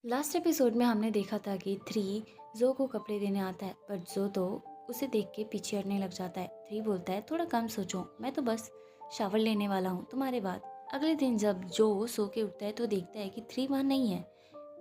Last episode में हमने देखा था कि थ्री जो को कपड़े देने आता है, पर जो तो उसे देख के पीछे हटने लग जाता है। थ्री बोलता है थोड़ा कम सोचो, मैं तो बस शावर लेने वाला हूँ तुम्हारे बाद। अगले दिन जब जो सो के उठता है तो देखता है कि थ्री वहाँ नहीं है।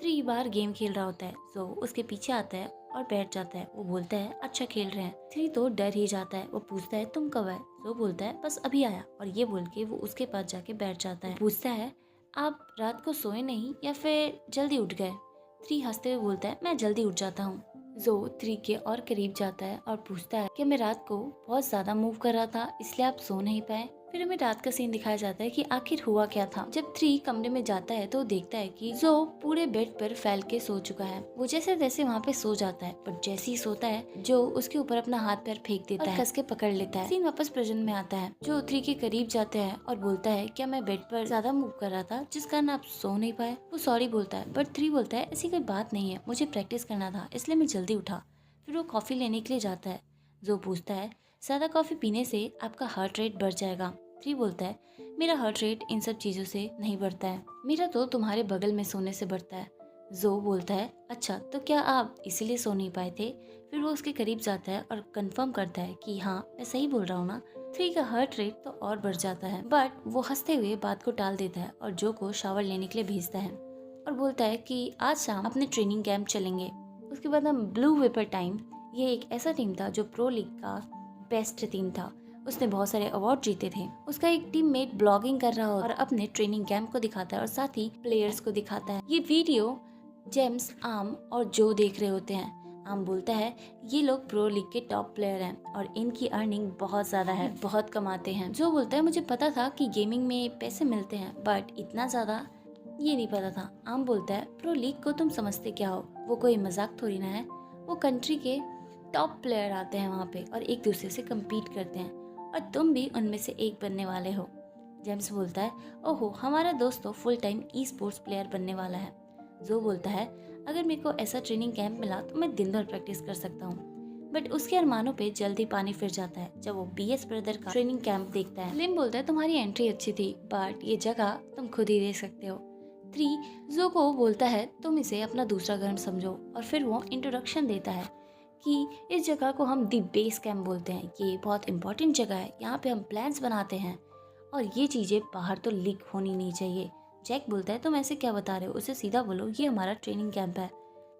थ्री बाहर गेम खेल रहा होता है, जो उसके पीछे आता है और बैठ जाता है। वो बोलता है अच्छा खेल रहे हैं। थ्री तो डर ही जाता है। वो पूछता है तुम कब आए? जो बोलता है बस अभी आया, और ये बोल के वो उसके पास जाके बैठ जाता है। पूछता है आप रात को सोए नहीं या फिर जल्दी उठ गए? थ्री हंसते हुए बोलता है मैं जल्दी उठ जाता हूँ। जो थ्री के और करीब जाता है और पूछता है कि मैं रात को बहुत ज्यादा मूव कर रहा था इसलिए आप सो नहीं पाए। फिर हमें रात का सीन दिखाया जाता है कि आखिर हुआ क्या था। जब थ्री कमरे में जाता है तो देखता है कि जो पूरे बेड पर फैल के सो चुका है। वो जैसे तैसे वहाँ पे सो जाता है, पर जैसे ही सोता है जो उसके ऊपर अपना हाथ पैर फेंक देता है, कस के पकड़ लेता है। सीन वापस प्रेजेंट में आता है। जो थ्री के करीब जाते हैं और बोलता है क्या मैं बेड पर ज्यादा मूव कर रहा था जिस कारण आप सो नहीं पाए? वो सॉरी बोलता है, बट थ्री बोलता है ऐसी कोई बात नहीं है, मुझे प्रैक्टिस करना था इसलिए मैं जल्दी उठा। फिर वो कॉफी लेने के लिए जाता है। जो पूछता है ज्यादा कॉफी पीने से आपका हार्ट रेट बढ़ जाएगा। थ्री बोलता है मेरा हार्ट रेट इन सब चीजों से नहीं बढ़ता है, मेरा तो तुम्हारे बगल में सोने से बढ़ता है। जो बोलता है अच्छा तो क्या आप इसीलिए सो नहीं पाए थे? फिर वो उसके करीब जाता है और कंफर्म करता है कि हाँ मैं सही बोल रहा हूँ ना। थ्री का हार्ट रेट तो और बढ़ जाता है, बट वो हंसते हुए बात को टाल देता है और जो को शावर लेने के लिए भेजता है और बोलता है कि आज शाम अपने ट्रेनिंग कैंप चलेंगे। उसके बाद हम ब्लू वेपर टाइम, ये एक ऐसा टीम था जो प्रो लीग का बेस्ट टीम था। उसने बहुत सारे अवार्ड जीते थे। उसका एक टीममेट ब्लॉगिंग कर रहा होता है और अपने ट्रेनिंग कैंप को दिखाता है और साथ ही प्लेयर्स को दिखाता है। ये वीडियो जेम्स, आम और जो देख रहे होते हैं। आम बोलता है ये लोग प्रो लीग के टॉप प्लेयर हैं और इनकी अर्निंग बहुत ज्यादा है, बहुत कमाते हैं। जो बोलता है मुझे पता था कि गेमिंग में पैसे मिलते हैं, बट इतना ज्यादा ये नहीं पता था। आम बोलता है प्रो लीग को तुम समझते क्या हो, वो कोई मजाक थोड़ी ना है। वो कंट्री के टॉप प्लेयर आते हैं वहाँ पे और एक दूसरे से कम्पीट करते हैं, और तुम भी उनमें से एक बनने वाले हो। जेम्स बोलता है ओहो हमारा दोस्त तो full time e sports player बनने वाला है। जो बोलता है अगर मेरे को ऐसा ट्रेनिंग कैंप मिला तो मैं दिन भर प्रैक्टिस कर सकता हूँ। बट उसके अरमानों पे जल्दी पानी फिर जाता है जब वो बीएस ब्रदर का ट्रेनिंग कैंप देखता है। लिम बोलता है तुम्हारी एंट्री अच्छी थी, बट ये जगह तुम खुद ही दे सकते हो। थ्री जो को बोलता है तुम इसे अपना दूसरा घर समझो, और फिर वो इंट्रोडक्शन देता है कि इस जगह को हम दी बेस कैंप बोलते हैं। ये बहुत इंपॉर्टेंट जगह है, यहाँ पे हम प्लान्स बनाते हैं और ये चीजें बाहर तो लीक होनी नहीं चाहिए। जैक बोलता है तुम ऐसे क्या बता रहे हो, उसे सीधा बोलो ये हमारा ट्रेनिंग कैंप है।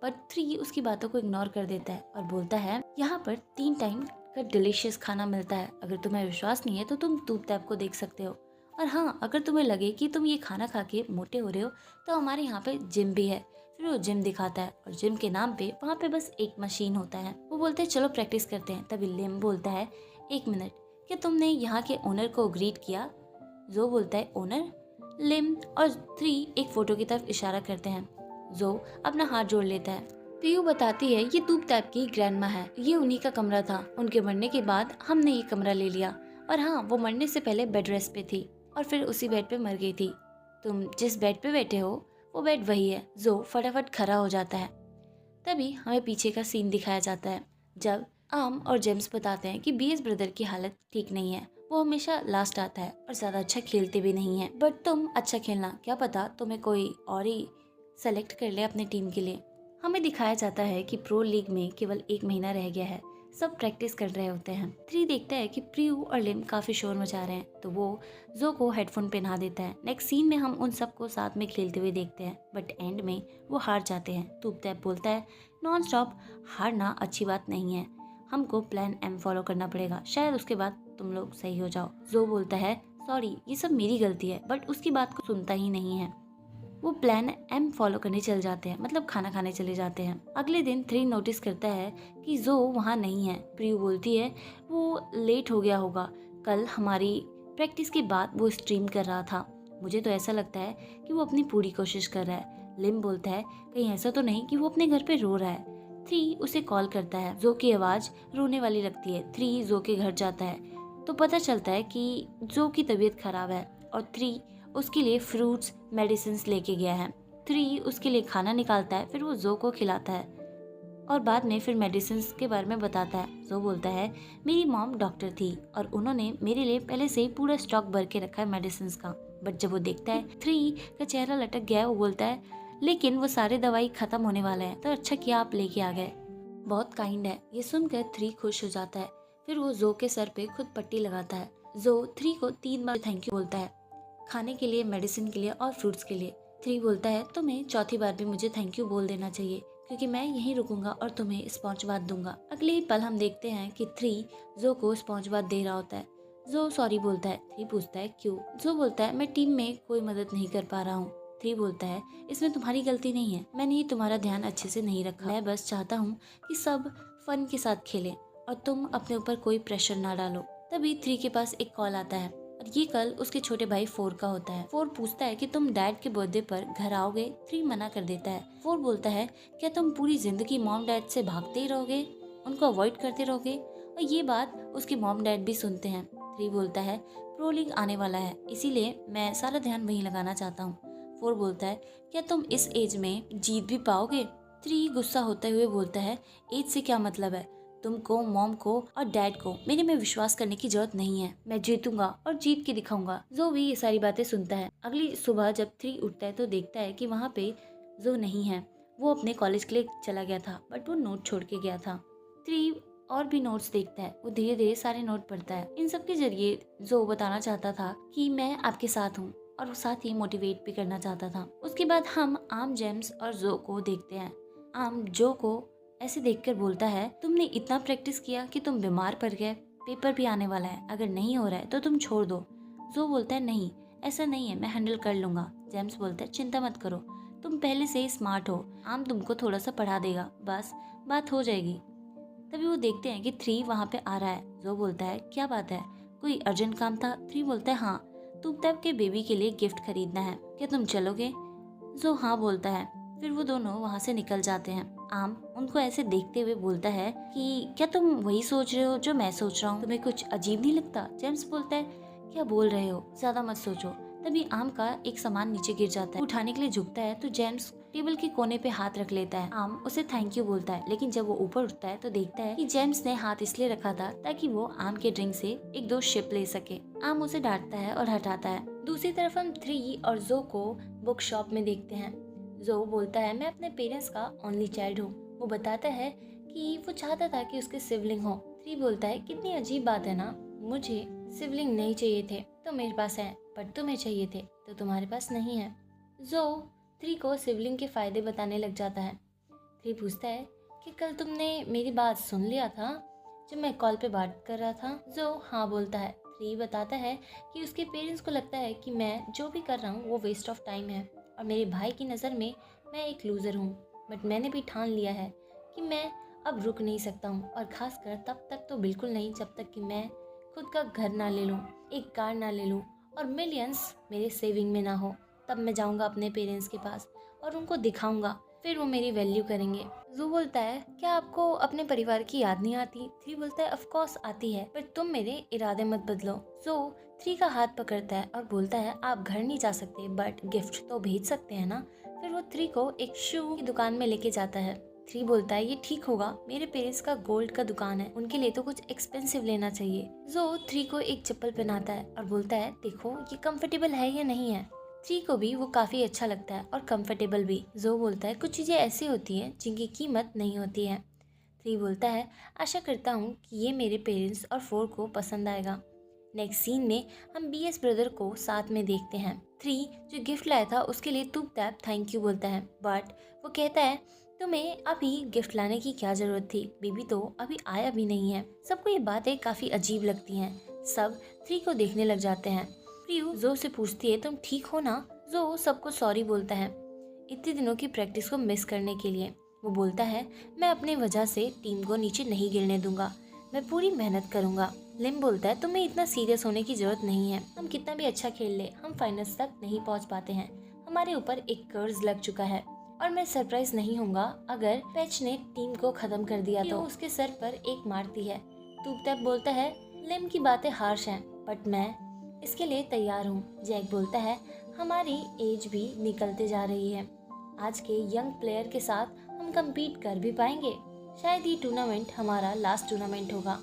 पर थ्री उसकी बातों को इग्नोर कर देता है और बोलता है यहाँ पर 3 टाइम का डिलीशियस खाना मिलता है, अगर तुम्हें विश्वास नहीं है तो तुम टूप टैप को देख सकते हो। और हाँ अगर तुम्हें लगे कि तुम ये खाना खा के मोटे हो रहे हो तो हमारे यहाँ पे जिम भी है। फिर वो जिम दिखाता है और जिम के नाम पे वहाँ पे बस एक मशीन होता है। वो बोलते हैं चलो प्रैक्टिस करते हैं। तभी लिम बोलता है एक मिनट, क्या तुमने यहाँ के ओनर को ग्रीट किया? जो बोलता है ओनर? लिम और थ्री एक फोटो की तरफ इशारा करते हैं। जो अपना हाथ जोड़ लेता है। पीयू बताती है ये तूप टैप की ग्रैंडमा है, ये उन्हीं का कमरा था, उनके मरने के बाद हमने ये कमरा ले लिया। और हाँ वो मरने से पहले बेड रेस्ट पे थी और फिर उसी बेड पे मर गई थी। तुम जिस बेड पे बैठे हो वो बेड वही है। जो फटाफट खड़ा हो जाता है। तभी हमें पीछे का सीन दिखाया जाता है जब आम और जेम्स बताते हैं कि बीएस ब्रदर की हालत ठीक नहीं है। वो हमेशा लास्ट आता है और ज्यादा अच्छा खेलते भी नहीं है, बट तुम अच्छा खेलना, क्या पता तुम्हें कोई और ही सेलेक्ट कर ले अपने टीम के लिए। हमें दिखाया जाता है कि प्रो लीग में केवल 1 महीना रह गया है, सब प्रैक्टिस कर रहे होते हैं। थ्री देखता है कि प्रियू और लिम काफी शोर मचा रहे हैं तो वो जो को हेडफोन पहना देता है। नेक्स्ट सीन में हम उन सबको साथ में खेलते हुए देखते हैं, बट एंड में वो हार जाते हैं। तूप तैप बोलता है नॉन स्टॉप हारना अच्छी बात नहीं है, हमको प्लान एम फॉलो करना पड़ेगा, शायद उसके बाद तुम लोग सही हो जाओ। जो बोलता है सॉरी ये सब मेरी गलती है, बट उसकी बात को सुनता ही नहीं है। वो प्लान एम फॉलो करने चल जाते हैं, मतलब खाना खाने चले जाते हैं। अगले दिन थ्री नोटिस करता है कि जो वहाँ नहीं है। प्रियू बोलती है वो लेट हो गया होगा, कल हमारी प्रैक्टिस के बाद वो स्ट्रीम कर रहा था, मुझे तो ऐसा लगता है कि वो अपनी पूरी कोशिश कर रहा है। लिम बोलता है कहीं ऐसा तो नहीं कि वो अपने घर पे रो रहा है। थ्री उसे कॉल करता है। जो की आवाज रोने वाली लगती है। थ्री जो के घर जाता है तो पता चलता है कि जो की तबीयत खराब है और थ्री उसके लिए फ्रूट्स मेडिसिन लेके गया है। थ्री उसके लिए खाना निकालता है, फिर वो जो को खिलाता है और बाद में फिर मेडिसिन के बारे में बताता है। जो बोलता है मेरी मॉम डॉक्टर थी और उन्होंने मेरे लिए पहले से ही पूरा स्टॉक भर के रखा है मेडिसिन का। बट जब वो देखता है थ्री का चेहरा लटक गया है, वो बोलता है लेकिन वो सारे दवाई खत्म होने वाले हैं, तो अच्छा किया आप लेके आ गए। बहुत काइंड है। ये सुनकर 3 खुश हो जाता है। फिर वो जो के सर पे खुद पट्टी लगाता है। जो 3 को 3 बार थैंक यू बोलता है, खाने के लिए, मेडिसिन के लिए और फ्रूट्स के लिए। 3 बोलता है तुम्हें चौथी बार भी मुझे थैंक यू बोल देना चाहिए, क्योंकि मैं यहीं रुकूंगा और तुम्हें स्पॉन्ज बाथ दूंगा। अगले ही पल हम देखते हैं कि 3 जो को स्पॉन्ज बाथ दे रहा होता है। जो सॉरी बोलता है। 3 पूछता है क्यों? जो बोलता है मैं टीम में कोई मदद नहीं कर पा रहा हूँ। 3 बोलता है इसमें तुम्हारी गलती नहीं है, मैंने ही तुम्हारा ध्यान अच्छे से नहीं रखा। मैं बस चाहता हूँ कि सब फन के साथ खेलें और तुम अपने ऊपर कोई प्रेशर ना डालो। तभी 3 के पास एक कॉल आता है और ये कल उसके छोटे भाई 4 का होता है। 4 पूछता है कि तुम डैड के बर्थडे पर घर आओगे? 3 मना कर देता है। 4 बोलता है क्या तुम पूरी जिंदगी मॉम डैड से भागते ही रहोगे, उनको अवॉइड करते रहोगे? और ये बात उसके मॉम डैड भी सुनते हैं। 3 बोलता है प्रो लीग आने वाला है, इसीलिए मैं सारा ध्यान वहीं लगाना चाहता हूँ। 4 बोलता है क्या तुम इस एज में जीत भी पाओगे? 3 गुस्सा होते हुए बोलता है एज से क्या मतलब है, तुमको, मॉम को और डैड को मेरे में विश्वास करने की जरूरत नहीं है। मैं जीतूंगा और जीत के दिखाऊंगा। जो भी ये सारी बातें सुनता है। अगली सुबह जब 3 उठता है तो देखता है कि वहाँ पे जो नहीं है। वो अपने कॉलेज के लिए चला गया था, बट वो नोट छोड़ के गया था। 3 और भी नोट्स देखता है। वो धीरे धीरे सारे नोट पढ़ता है। इन सब के जरिए जो बताना चाहता था कि मैं आपके साथ हूँ, और साथ ही मोटिवेट भी करना चाहता था। उसके बाद हम आम, जेम्स और जो को देखते हैं। आम जो को ऐसे देखकर बोलता है तुमने इतना प्रैक्टिस किया कि तुम बीमार पड़ गए, पेपर भी आने वाला है, अगर नहीं हो रहा है तो तुम छोड़ दो। जो बोलता है नहीं ऐसा नहीं है, मैं हैंडल कर लूंगा। जेम्स बोलता है चिंता मत करो, तुम पहले से ही स्मार्ट हो, आम तुमको थोड़ा सा पढ़ा देगा, बस बात हो जाएगी। तभी वो देखते हैं कि 3 वहाँ पे आ रहा है। जो बोलता है क्या बात है, कोई अर्जेंट काम था? 3 बोलता है हाँ, तुम के बेबी के लिए गिफ्ट खरीदना है, क्या तुम चलोगे? जो हाँ बोलता है। फिर वो दोनों वहाँ से निकल जाते हैं। आम उनको ऐसे देखते हुए बोलता है कि क्या तुम वही सोच रहे हो जो मैं सोच रहा हूँ, तुम्हें कुछ अजीब नहीं लगता? जेम्स बोलता है क्या बोल रहे हो, ज्यादा मत सोचो। तभी आम का एक सामान नीचे गिर जाता है। उठाने के लिए झुकता है तो जेम्स टेबल के कोने पे हाथ रख लेता है। आम उसे थैंक यू बोलता है, लेकिन जब वो ऊपर उठता है तो देखता है कि जेम्स ने हाथ इसलिए रखा था ताकि वो आम के ड्रिंक से 1-2 शिप ले सके। आम उसे डांटता है और हटाता है। दूसरी तरफ हम 3 और जो को बुक शॉप में देखते हैं। जो बोलता है मैं अपने पेरेंट्स का ओनली चाइल्ड हूँ। वो बताता है कि वो चाहता था कि उसके सिबलिंग हो। 3 बोलता है कितनी अजीब बात है ना, मुझे सिबलिंग नहीं चाहिए थे तो मेरे पास है, पर तुम्हें चाहिए थे तो तुम्हारे पास नहीं है। जो 3 को सिबलिंग के फायदे बताने लग जाता है। 3 पूछता है कि कल तुमने मेरी बात सुन लिया था जब मैं कॉल पे बात कर रहा था? जो हाँ बोलता है। 3 बताता है कि उसके पेरेंट्स को लगता है कि मैं जो भी कर रहा हूँ वो वेस्ट ऑफ टाइम है और मेरे भाई की नज़र में मैं एक लूज़र हूँ, बट मैंने भी ठान लिया है कि मैं अब रुक नहीं सकता हूँ, और खासकर तब तक तो बिल्कुल नहीं जब तक कि मैं खुद का घर ना ले लूँ, एक कार ना ले लूँ और मिलियंस मेरे सेविंग में ना हो। तब मैं जाऊँगा अपने पेरेंट्स के पास और उनको दिखाऊंगा, फिर वो मेरी वैल्यू करेंगे। जू बोलता है क्या आपको अपने परिवार की याद नहीं आती? 3 बोलता है ऑफ कोर्स आती है, पर तुम मेरे इरादे मत बदलो। जो 3 का हाथ पकड़ता है और बोलता है आप घर नहीं जा सकते, बट गिफ्ट तो भेज सकते हैं ना। फिर वो 3 को एक शू की दुकान में लेके जाता है। 3 बोलता है ये ठीक होगा, मेरे पेरेंट्स का गोल्ड का दुकान है, उनके लिए तो कुछ एक्सपेंसिव लेना चाहिए। जो 3 को एक चप्पल पहनाता है और बोलता है देखो ये कंफर्टेबल है या नहीं है। 3 को भी वो काफी अच्छा लगता है और कंफर्टेबल भी। जो बोलता है कुछ चीजें ऐसी होती हैं जिनकी कीमत नहीं होती है। 3 बोलता है आशा करता हूँ कि ये मेरे पेरेंट्स और 4 को पसंद आएगा। नेक्स्ट सीन में हम BS ब्रदर को साथ में देखते हैं। 3 जो गिफ्ट लाया था उसके लिए तुप तैप थैंक यू बोलता है, बट वो कहता है तुम्हें अभी गिफ्ट लाने की क्या जरूरत थी, बेबी तो अभी आया भी नहीं है। सबको ये बातें काफी अजीब लगती हैं। सब 3 को देखने लग जाते हैं। प्रियू जो से पूछती है तुम ठीक हो ना? जो सबको सॉरी बोलता है इतने दिनों की प्रैक्टिस को मिस करने के लिए। वो बोलता है मैं अपने वजह से टीम को नीचे नहीं गिरने दूंगा, मैं पूरी मेहनत करूंगा। लिम बोलता है तुम्हें इतना सीरियस होने की जरूरत नहीं है, हम कितना भी अच्छा खेल ले हम फाइनल्स तक नहीं पहुंच पाते हैं, हमारे ऊपर एक कर्ज लग चुका है और मैं सरप्राइज नहीं होऊंगा अगर पैच ने टीम को खत्म कर दिया तो। उसके सर पर एक मारती है। टूपटैप बोलता है लिम की बातें हार्श हैं, बट मैं इसके लिए तैयार हूँ। जैक बोलता है हमारी एज भी निकलते जा रही है, आज के यंग प्लेयर के साथ हम कम्पीट कर भी पाएंगे, शायद ये टूर्नामेंट हमारा लास्ट टूर्नामेंट होगा।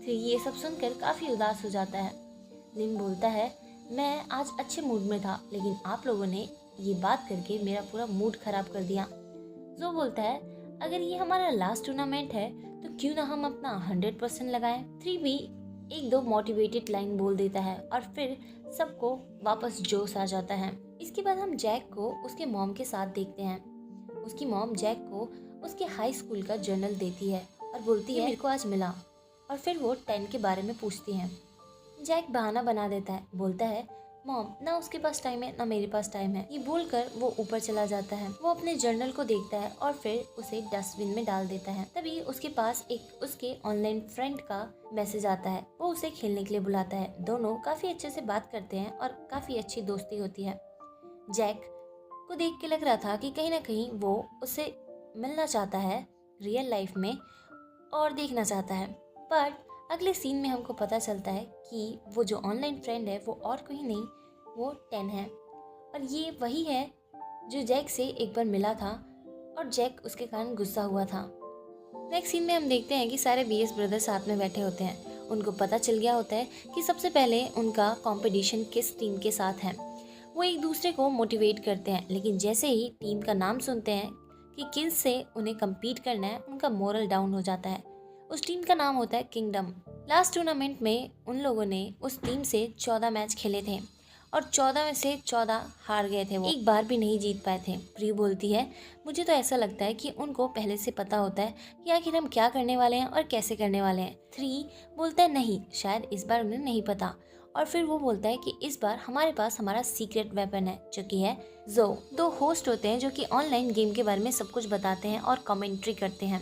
3 ये सब सुनकर काफी उदास हो जाता है। लिम बोलता है मैं आज अच्छे मूड में था, लेकिन आप लोगों ने ये बात करके मेरा पूरा मूड खराब कर दिया। जो बोलता है अगर ये हमारा लास्ट टूर्नामेंट है तो क्यों ना हम अपना 100% लगाएं। 3 भी एक दो मोटिवेटेड लाइन बोल देता है और फिर सबको वापस जोश आ जाता है। इसके बाद हम जैक को उसके मॉम के साथ देखते हैं। उसकी मॉम जैक को उसके हाई स्कूल का जर्नल देती है और बोलती है मेरे को आज मिला, और फिर वो 10 के बारे में पूछती है। जैक बहाना बना देता है, बोलता है मॉम ना उसके पास टाइम है ना मेरे पास टाइम है। ये बोलकर वो ऊपर चला जाता है। वो अपने जर्नल को देखता है और फिर उसे डस्टबिन में डाल देता है। तभी उसके पास एक उसके ऑनलाइन फ्रेंड का मैसेज आता है। वो उसे खेलने के लिए बुलाता है। दोनों काफी अच्छे से बात करते हैं और काफी अच्छी दोस्ती होती है। जैक को देख के लग रहा था कि कहीं ना कहीं वो उससे मिलना चाहता है रियल लाइफ में और देखना चाहता है, बट अगले सीन में हमको पता चलता है कि वो जो ऑनलाइन फ्रेंड है वो और कोई नहीं, वो 10 है और ये वही है जो जैक से एक बार मिला था और जैक उसके कारण गुस्सा हुआ था। नेक्स्ट सीन में हम देखते हैं कि सारे बीएस ब्रदर्स साथ में बैठे होते हैं। उनको पता चल गया होता है कि सबसे पहले उनका कंपटीशन किस टीम के साथ है। वो एक दूसरे को मोटिवेट करते हैं, लेकिन जैसे ही टीम का नाम सुनते हैं कि किस से उन्हें कम्पीट करना है, उनका मोरल डाउन हो जाता है। उस टीम का नाम होता है किंगडम। लास्ट टूर्नामेंट में उन लोगों ने उस टीम से 14 मैच खेले थे और 14 में से 14 हार गए थे। वो एक बार भी नहीं जीत पाए थे। प्री बोलती है मुझे तो ऐसा लगता है कि उनको पहले से पता होता है कि आखिर हम क्या करने वाले हैं और कैसे करने वाले हैं। 3 बोलता है नहीं, शायद इस बार उन्हें नहीं पता। और फिर वो बोलता है कि इस बार हमारे पास हमारा सीक्रेट वेपन है जो कि है जो। 2 होस्ट होते हैं जो कि ऑनलाइन गेम के बारे में सब कुछ बताते हैं और कमेंट्री करते हैं।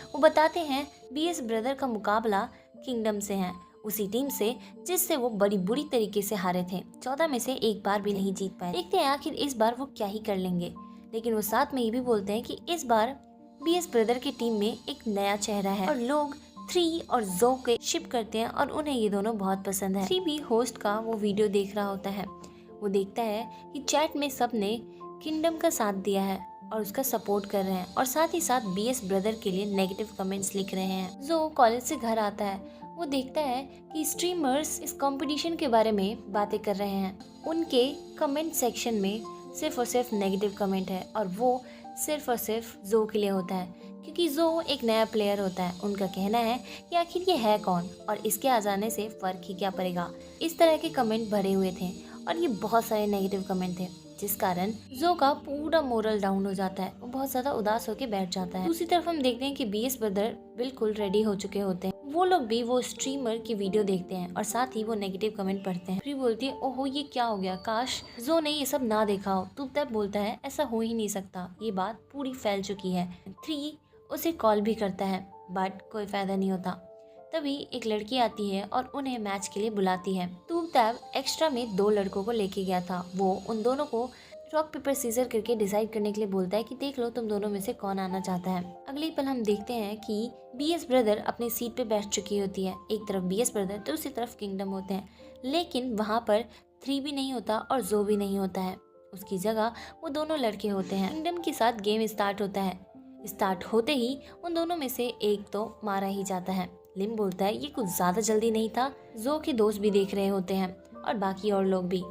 वो बताते हैं बीएस ब्रदर का मुकाबला किंगडम से है, उसी टीम से जिससे वो बड़ी बुरी तरीके से हारे थे। 14 में से एक बार भी नहीं जीत पाए। देखते हैं आखिर इस बार वो क्या ही कर लेंगे। लेकिन वो साथ में ये भी बोलते हैं कि इस बार बीएस ब्रदर की टीम में एक नया चेहरा है और लोग 3 और जो के शिप करते हैं और उन्हें ये दोनों बहुत पसंद है। 3 भी होस्ट का वो वीडियो देख रहा होता है। वो देखता है कि चैट में सबने किंगडम का साथ दिया है और उसका सपोर्ट कर रहे हैं और साथ ही साथ बीएस ब्रदर के लिए नेगेटिव कमेंट्स लिख रहे हैं। जो कॉलेज से घर आता है, वो देखता है कि स्ट्रीमर्स इस कंपटीशन के बारे में बातें कर रहे हैं। उनके कमेंट सेक्शन में सिर्फ और सिर्फ नेगेटिव कमेंट है और वो सिर्फ और सिर्फ जो के लिए होता है, क्योंकि जो एक नया प्लेयर होता है। उनका कहना है कि आखिर ये है कौन और इसके आ जाने से फर्क ही क्या पड़ेगा। इस तरह के कमेंट भरे हुए थे और ये बहुत सारे नेगेटिव कमेंट थे, जिस कारण जो का पूरा मोरल डाउन हो जाता है। वो बहुत ज्यादा उदास होकर बैठ जाता है। दूसरी तरफ हम देखते हैं कि बीएस ब्रदर बिल्कुल रेडी हो चुके होते हैं। वो लोग भी वो स्ट्रीमर की वीडियो देखते हैं और साथ ही वो नेगेटिव कमेंट पढ़ते हैं। फिर बोलती है ओहो ये क्या हो गया, काश जो ने ये सब ना देखा हो। तू तब बोलता है ऐसा हो ही नहीं सकता, ये बात पूरी फैल चुकी है। 3 उसे कॉल भी करता है बट कोई फायदा नहीं होता। तभी एक लड़की आती है और उन्हें मैच के लिए बुलाती है। तूब एक्स्ट्रा में 2 लड़कों को लेके गया था। वो उन दोनों को रॉक पेपर सीजर करके डिसाइड करने के लिए बोलता है कि देख लो तुम दोनों में से कौन आना चाहता है। अगले पल हम देखते हैं कि बीएस ब्रदर अपनी सीट पे बैठ चुकी होती है। एक तरफ बीएस ब्रदर तो दूसरी तरफ किंगडम होते हैं, लेकिन वहाँ पर 3 भी नहीं होता और जो भी नहीं होता है। उसकी जगह वो दोनों लड़के होते हैं। किंगडम के साथ गेम स्टार्ट होता है। स्टार्ट होते ही उन दोनों में से एक तो मारा ही जाता है। लिम बोलता है ये कुछ ज्यादा जल्दी नहीं था। जो के दोस्त भी देख रहे होते हैं और बाकी और लोग भी।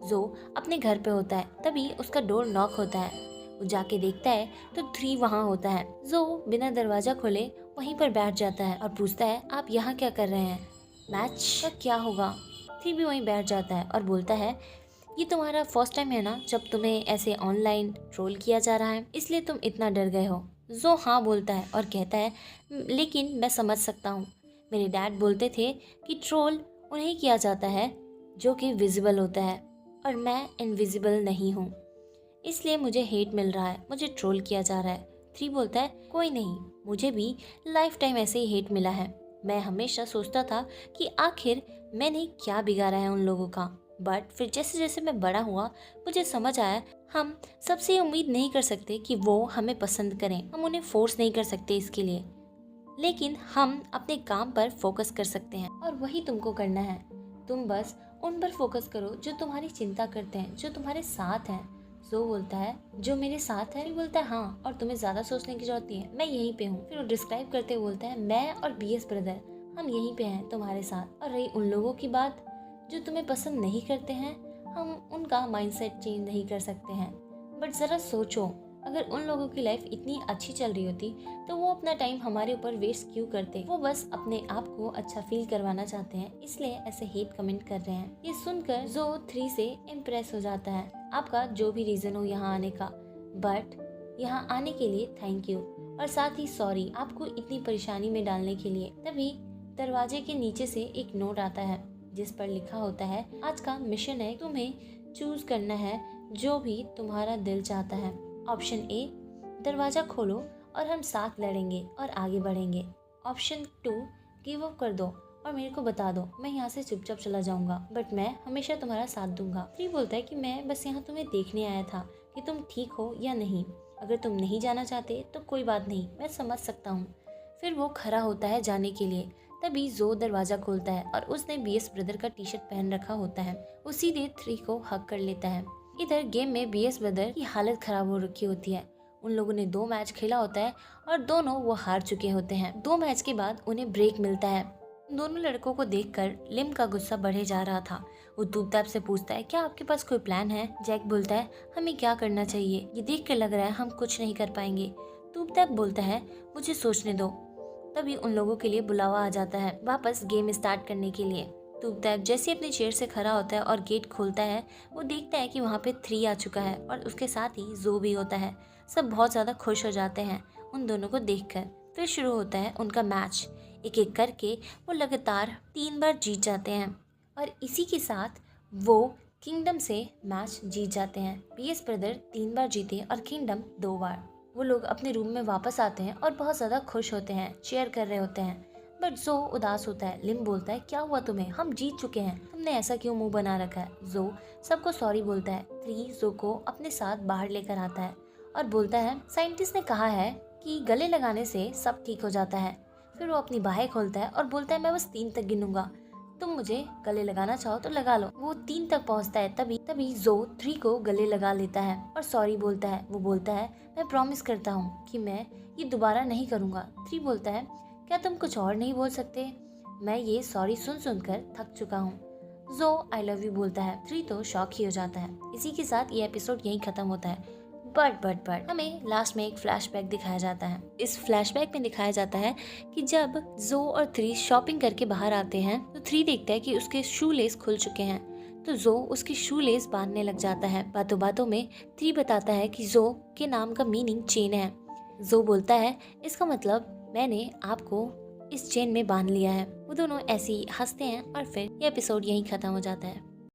जो अपने घर पे होता है, तभी उसका डोर नॉक होता है। वो जाके देखता है तो 3 वहाँ होता है। जो बिना दरवाजा खोले वहीं पर बैठ जाता है और पूछता है आप यहाँ क्या कर रहे हैं, मैच का क्या होगा। 3 भी वहीं बैठ जाता है और बोलता है ये तुम्हारा फर्स्ट टाइम है ना जब तुम्हें ऐसे ऑनलाइन ट्रोल किया जा रहा है, इसलिए तुम इतना डर गए हो। जो हाँ बोलता है और कहता है लेकिन मैं समझ सकता हूँ, मेरे डैड बोलते थे कि ट्रोल उन्हें किया जाता है जो कि विजिबल होता है और मैं इनविजिबल नहीं हूँ, इसलिए मुझे हेट मिल रहा है, मुझे ट्रोल किया जा रहा है। 3 बोलता है कोई नहीं, मुझे भी लाइफ टाइम ऐसे ही हेट मिला है। मैं हमेशा सोचता था कि आखिर मैंने क्या बिगाड़ा है उन लोगों का, बट फिर जैसे जैसे मैं बड़ा हुआ मुझे समझ आया हम सबसे उम्मीद नहीं कर सकते कि वो हमें पसंद करें। हम उन्हें फोर्स नहीं कर सकते इसके लिए, लेकिन हम अपने काम पर फोकस कर सकते हैं और वही तुमको करना है। तुम बस उन पर फोकस करो जो तुम्हारी चिंता करते हैं, जो तुम्हारे साथ हैं। जो बोलता है जो मेरे साथ है। बोलता है हाँ, और तुम्हें ज्यादा सोचने की जरूरत नहीं है, मैं यहीं पे हूँ। फिर वो डिस्क्राइब करते हुए बोलता है मैं और बीएस ब्रदर हम यहीं पे हैं तुम्हारे साथ। और रही उन लोगों की बात जो तुम्हें पसंद नहीं करते हैं, हम उनका माइंडसेट चेंज नहीं कर सकते हैं। बट ज़रा सोचो, अगर उन लोगों की लाइफ इतनी अच्छी चल रही होती तो वो अपना टाइम हमारे ऊपर वेस्ट क्यों करते। वो बस अपने आप को अच्छा फील करवाना चाहते हैं, इसलिए ऐसे हेट कमेंट कर रहे हैं। ये सुनकर जो 3 से इम्प्रेस हो जाता है। आपका जो भी रीजन हो यहाँ आने का, बट यहाँ आने के लिए थैंक यू और साथ ही सॉरी आपको इतनी परेशानी में डालने के लिए। तभी दरवाजे के नीचे से एक नोट आता है जिस पर लिखा होता है, आज का मिशन है तुम्हें चूज करना है जो भी तुम्हारा दिल चाहता है। ऑप्शन ए, दरवाजा खोलो और हम साथ लड़ेंगे और आगे बढ़ेंगे। ऑप्शन 2, गिव अप कर दो और मेरे को बता दो, मैं यहाँ से चुपचाप चला जाऊंगा बट मैं हमेशा तुम्हारा साथ दूंगा। 3 बोलता है कि मैं बस यहाँ तुम्हें देखने आया था कि तुम ठीक हो या नहीं। अगर तुम नहीं जाना चाहते तो कोई बात नहीं, मैं समझ सकता हूँ। फिर वो खड़ा होता है जाने के लिए। तभी जो दरवाजा खोलता है और उसने बीएस ब्रदर का टी शर्ट पहन रखा होता है। वो सीधे 3 को हक कर लेता है। इधर गेम में बीएस ब्रदर की हालत खराब हो रखी होती है। उन लोगों ने 2 मैच खेला होता है और दोनों वो हार चुके होते हैं। 2 मैच के बाद उन्हें ब्रेक मिलता है। दोनों लड़कों को देखकर लिम का गुस्सा बढ़े जा रहा था। वो तूबताब से पूछता है, क्या आपके पास कोई प्लान है? जैक बोलता है, हमें क्या करना चाहिए? ये देख कर लग रहा है हम कुछ नहीं कर पाएंगे। तूबताब बोलता है, मुझे सोचने दो। तभी उन लोगों के लिए बुलावा आ जाता है वापस गेम स्टार्ट करने के लिए। तूबताब जैसे अपनी चेयर से खड़ा होता है और गेट खोलता है, वो देखता है कि वहाँ पे 3 आ चुका है और उसके साथ ही जो भी होता है। सब बहुत ज़्यादा खुश हो जाते हैं उन दोनों को देखकर। फिर शुरू होता है उनका मैच। एक एक करके वो लगातार 3 बार जीत जाते हैं और इसी के साथ वो किंगडम से मैच जीत जाते हैं। बीएस ब्रदर 3 बार जीते और किंगडम 2 बार। वो लोग अपने रूम में वापस आते हैं और बहुत ज़्यादा खुश होते हैं, चीयर कर रहे होते हैं। बट जो उदास होता है। लिम बोलता है, क्या हुआ तुम्हें? हम जीत चुके हैं, तुमने ऐसा क्यों मुंह बना रखा है? जो सबको सॉरी बोलता है। 3 जो को अपने साथ बाहर लेकर आता है और बोलता है, साइंटिस्ट ने कहा है कि गले लगाने से सब ठीक हो जाता है। फिर वो अपनी बाहें खोलता है और बोलता है, मैं बस 3 तक गिनूंगा, तुम मुझे गले लगाना चाहो तो लगा लो। वो 3 तक पहुंचता है। तभी जो 3 को गले लगा लेता है और सॉरी बोलता है। वो बोलता है, मैं प्रॉमिस करता हूँ कि मैं ये दोबारा नहीं करूँगा। 3 बोलता है, क्या तुम कुछ और नहीं बोल सकते? मैं ये सॉरी सुन सुनकर थक चुका हूँ। जो आई लव यू बोलता है। 3 तो शॉक ही हो जाता है। इसी के साथ ये एपिसोड यहीं खत्म होता है। बट हमें लास्ट में एक फ्लैशबैक दिखाया जाता है। इस फ्लैशबैक में दिखाया जाता है कि जब जो और 3 शॉपिंग करके बाहर आते हैं तो 3 देखता है कि उसके शू लेस खुल चुके हैं। तो जो उसकी शू लेस बांधने लग जाता है। बातों बातों में 3 बताता है कि जो के नाम का मीनिंग चेन है। जो बोलता है, इसका मतलब मैंने आपको इस चेन में बांध लिया है। वो दोनों ऐसे ही हंसते हैं और फिर ये एपिसोड यहीं खत्म हो जाता है।